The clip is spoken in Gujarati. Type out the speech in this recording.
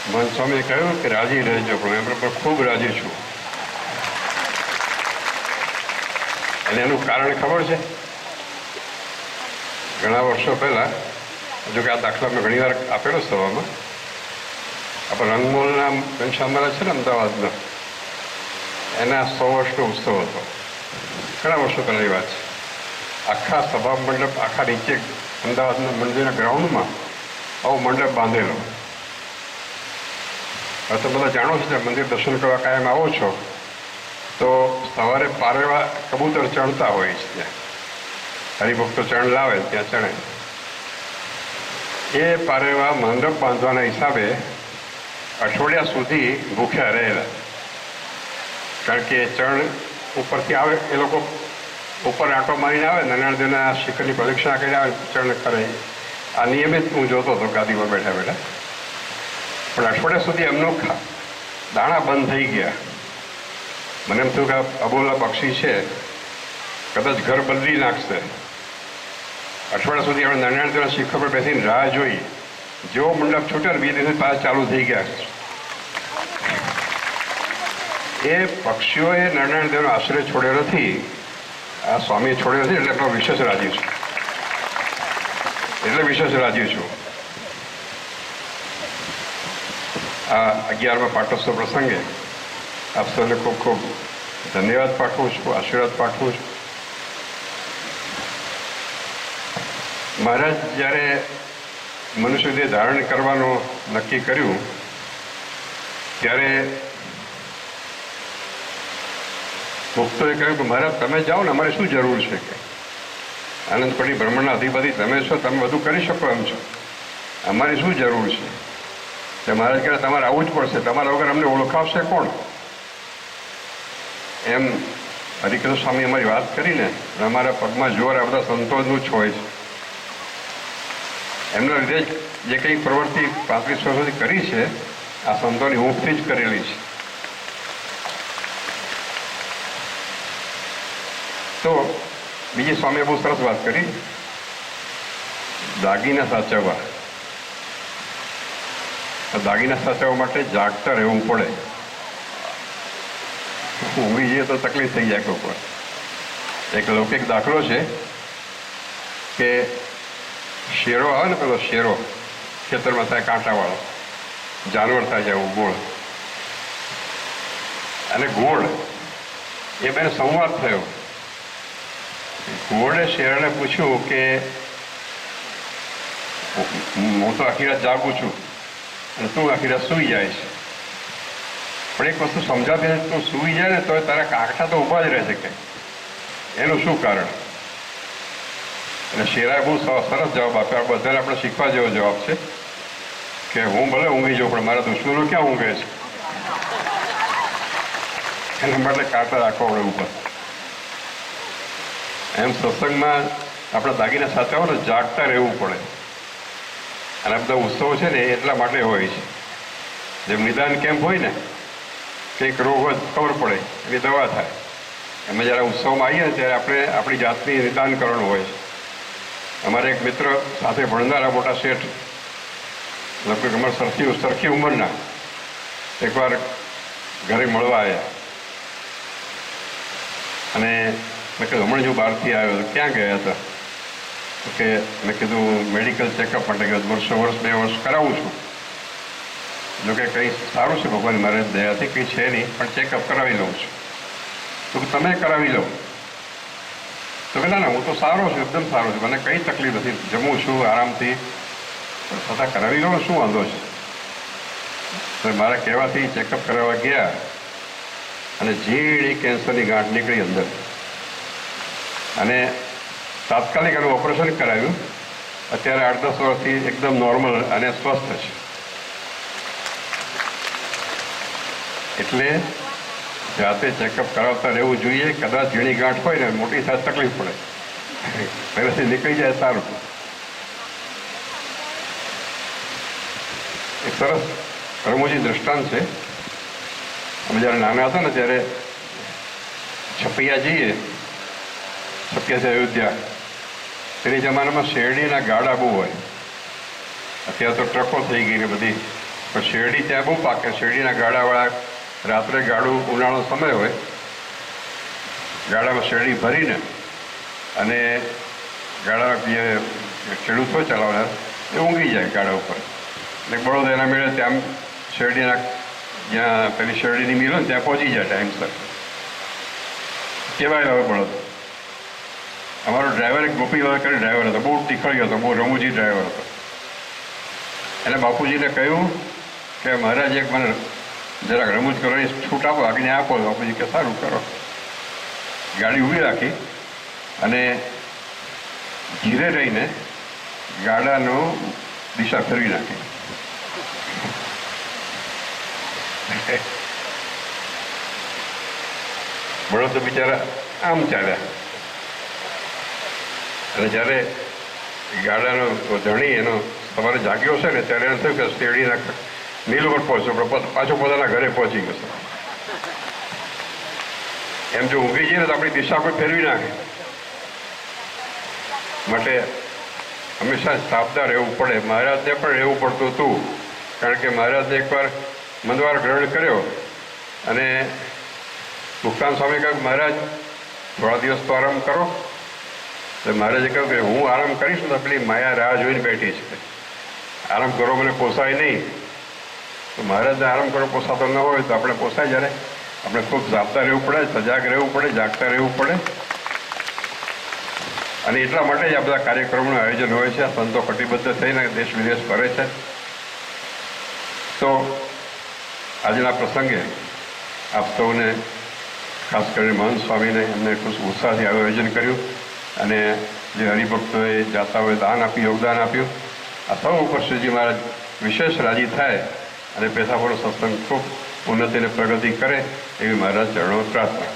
મન સ્વામીએ કહ્યું કે રાજી રહેજો, પણ એમ પર ખૂબ રાજી છું. અને એનું કારણ ખબર છે? ઘણા વર્ષો પહેલાં, જો કે આ દાખલા મેં ઘણી વાર આપેલો સભામાં, આપણે રંગમોલના ઘનશ્યામ મહારાજ છે ને અમદાવાદના, એના 100 વર્ષનો ઉત્સવ હતો. ઘણા વર્ષો પહેલાંની વાત છે. આખા સભા મંડપ, આખા નીચે અમદાવાદના મંદિરના ગ્રાઉન્ડમાં આવો મંડપ બાંધેલો. હવે તો બધા જાણો છો, મંદિર દર્શન કરવા કાયમ આવો છો તો સવારે પારેવા કબૂતર ચણતા હોય છે. ત્યાં હરિભક્તો ચણ લાવે ત્યાં ચણે. એ પારેવા મંડપ બાંધવાના હિસાબે અઠવાડિયા સુધી ભૂખ્યા રહેલા. કારણ કે ચણ ઉપરથી આવે, એ લોકો ઉપર આંટો મારીને આવે, નારાયણદેવના શિખરની પ્રદક્ષિણા કરીને આવે, ચણ કરે. આ નિયમિત હું જોતો હતો ગાદી પર બેઠા બેઠા. પણ અઠવાડિયા સુધી એમનો દાણા બંધ થઈ ગયા. મને એમ થયું કે અબોલા પક્ષી છે, કદાચ ઘર બદલી નાખશે. અઠવાડિયા સુધી આપણે નારાયણદેવના શિખર પર બેસીને રાહ જોઈ. જેવો મંડપ છૂટ્યો 2 દિવસ પાછા ચાલુ થઈ ગયા. એ પક્ષીઓએ નારાયણદેવનો આશ્રય છોડ્યો નથી, આ સ્વામીએ છોડ્યો નથી. એટલે આપણો વિશેષ રાજી છું. આ 11મા પાટોત્સવ પ્રસંગે આપ સૌને ખૂબ ખૂબ ધન્યવાદ પાઠવું છું, આશીર્વાદ પાઠવું છું. મહારાજ જ્યારે મનુષ્ય દેહ ધારણ કરવાનું નક્કી કર્યું ત્યારે ભક્તોએ કહ્યું કે મહારાજ તમે જાઓ ને, અમારે શું જરૂર છે? કે આનંદ પડી બ્રહ્માંડના અધિપતિ તમે છો, તમે બધું કરી શકો એમ છો, અમારી શું જરૂર છે? તો મહારાજ કહે તમારે આવવું જ પડશે, તમારા વગર અમને ઓળખાવશે કોણ? એમ હરિકૃષ્ણ સ્વામી અમારી વાત કરીને અમારા પગમાં જોર આ બધા સંતોષનું જ હોય છે. એમના લીધે જે કંઈ પ્રવૃત્તિ 35 વર્ષોથી કરી છે, આ સંતોની ઊંઘથી જ કરેલી છે. તો બીજી સ્વામીએ બહુ સરસ વાત કરી, દાગીના સાચવવા. દાગીના સાચવવા માટે જાગતા રહેવું પડે. ઊંઘી જઈએ તો તકલીફ થઈ જાય કોઈ. એક લૌકિક દાખલો છે કે શેરો આવે ને, પેલો શેરો ખેતરમાં થાય, કાંટાવાળો જાનવર થાય છે એવું, ગોળ અને ગોળ, એ બેને સંવાદ થયો. ગોળે શેરને પૂછ્યું કે હું તો આખી રાત જાગું છું અને તું આખી રાત સૂઈ જાય છે, પણ એક વસ્તુ સમજાતી નથી, તું સૂઈ જાય ને તો તારા કાંઠા તો ઊભા જ રહેશે, કે એનું શું કારણ? અને શેરાએ બહુ સરસ જવાબ આપ્યો. બધાને આપણે શીખવા જેવો જવાબ છે કે હું ભલે ઊંઘી જાઉં, પણ મારા દુશ્મનો ક્યાં ઊંઘે છે? એના માટે કાંટા રાખવા પડે ઉપર. એમ સત્સંગમાં આપણે દાગીના સાચવવા ને જાગતા રહેવું પડે. અને આ બધા ઉત્સવો છે ને એટલા માટે હોય છે. જેમ નિદાન કેમ્પ હોય ને, કંઈક રોગ હોય ખબર પડે, એની દવા થાય. એમાં જ્યારે ઉત્સવમાં આવીએ ને ત્યારે આપણે આપણી જાતની નિદાન કરવાનું હોય છે. અમારે એક મિત્ર સાથે ભણનારા મોટા શેઠ, લગભગ અમારા સરખી ઉંમરના, એકવાર ઘરે મળવા આવ્યા. અને મેં કીધું હમણાં જો બહારથી આવ્યો, ક્યાં ગયા હતા? તો કે મેં કીધું મેડિકલ ચેકઅપ માટે ગયો, વર્ષ 2 વર્ષ કરાવું છું. જો કે કંઈ સારું છે ભગવાન મારે દયાથી, કંઈ છે નહીં, પણ ચેકઅપ કરાવી લઉં છું. તો તમે કરાવી લો. તો કે ના હું તો સારો છું, એકદમ સારો છું, મને કંઈ તકલીફ નથી, જમું છું આરામથી, છતાં કરાવી લો, શું વાંધો છે? તો મારા કહેવાથી ચેકઅપ કરાવવા ગયા અને ઝીણી કેન્સરની ગાંઠ નીકળી અંદર. અને તાત્કાલિક એનું ઓપરેશન કરાવ્યું. અત્યારે 8-10 વર્ષથી એકદમ નોર્મલ અને સ્વસ્થ છે. એટલે જાતે ચેકઅપ કરાવતા રહેવું જોઈએ. કદાચ ઝીણી ગાંઠ હોય ને, મોટી થાય તકલીફ પડે, પહેલેથી નીકળી જાય સારું. એક સરસ રમૂજી દ્રષ્ટાંત છે. અમે જ્યારે નાના હતા ને ત્યારે છપૈયા જઈએ, છપૈયા છે અયોધ્યા, તેની જમાનામાં શેરડીના ગાડા બહુ હોય. અત્યારે તો ટ્રકો થઈ ગઈ ને બધી, પણ શેરડી ત્યાં બહુ પાકે. શેરડીના ગાડાવાળા રાત્રે ગાડું, ઉનાળો સમય હોય, ગાડામાં શેરડી ભરીને અને ગાડા જે ખેડૂત હોય ચલાવનાર એ ઊંઘી જાય ગાડા ઉપર. એટલે બળદ એના મેળે ત્યાં શેરડીના જ્યાં પેલી શેરડીની મિલ હોય ને ત્યાં પહોંચી જાય ટાઈમસર. કેવાય હવે બળદ. અમારો ડ્રાઈવર એક ગોપીલાલ કરીને ડ્રાઈવર હતો, બહુ ટીખળ્યો હતો, બહુ રમૂજી ડ્રાઈવર હતો. એને બાપુજીને કહ્યું કે મહારાજ એક મને જરાક રમૂજ કરવાની છૂટ આપો, આજ્ઞા આપો. બાપુજી કે સારું કરો. ગાડી ઊભી રાખી અને ધીરે રહીને ગાડાનો દિશા ફેરવી નાખી. બળદ તો બિચારા આમ ચાલ્યા. અને જ્યારે ગાડાનો ધણી એનો સવારે જાગ્યો છે ને ત્યારે એને થયું કે શેરડીના મિલ ઉપર પહોંચ્યો, પાછો પોતાના ઘરે પહોંચી ગયો. એમ જો ઊંઘી જઈએ ને તો આપણી દિશા કોઈ ફેરવી નાખે. માટે હંમેશા સાવધાન રહેવું પડે. મહારાજને પણ રહેવું પડતું હતું, કારણ કે મહારાજને એકવાર મંદવાર ગ્રહણ કર્યો અને મુક્તાન સ્વામી કહ્યું, મહારાજ થોડા દિવસ તો આરામ કરો. તો મહારાજે કહ્યું કે હું આરામ કરીશ ને તો પેલી માયા રાહ જોઈને બેઠી છે, આરામ કરો મને પોસાય નહીં. તો મહારાજને આરામ કરો પોસાતો ન હોય તો આપણે પોસાય. જ્યારે આપણે ખૂબ જાગતા રહેવું પડે, સજાગ રહેવું પડે, જાગતા રહેવું પડે. અને એટલા માટે જ આ બધા કાર્યક્રમોનું આયોજન હોય છે. આ સંતો કટિબદ્ધ થઈને દેશ વિદેશ ફરે છે. તો આજના પ્રસંગે આપ સૌને, ખાસ કરીને મહંત સ્વામીને, એમને ખૂબ ઉત્સાહથી આયોજન કર્યું અને જે હરિભક્તોએ જાતા હોય દાન આપ્યું, યોગદાન આપ્યું. આ સૌ ઉપર શ્રીજી મહારાજ વિશેષ રાજી થાય અને પેથાપુરનો સત્સંગ ખૂબ ઉન્નતિ અને પ્રગતિ કરે એવી મહારાજ ચરણો પ્રાર્થના.